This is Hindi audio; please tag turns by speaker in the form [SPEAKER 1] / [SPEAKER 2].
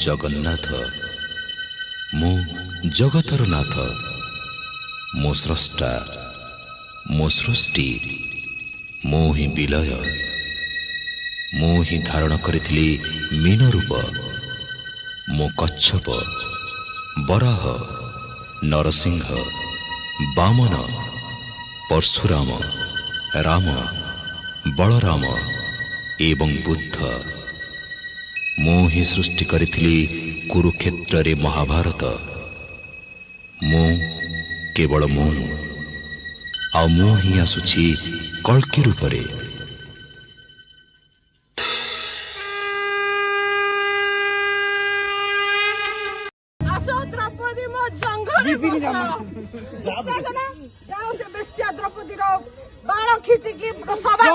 [SPEAKER 1] जगन्नाथ मु जगतर नाथ मो स्रष्टा मो सृष्टि मो ही विलय मु ही धारण करिथिली मीन रूप मो कच्छप बराह नरसिंह वामन परशुराम राम बलराम एवं बुद्ध मु ही सृष्टि करिथिली कुरुक्षेत्र रे महाभारत मु केवल मु आ मु ही आसुछि कल्कि रूप रे
[SPEAKER 2] द्रौपदी मो जंगल जाओ से बेस्या द्रौपदी रो बाण खींची की सभा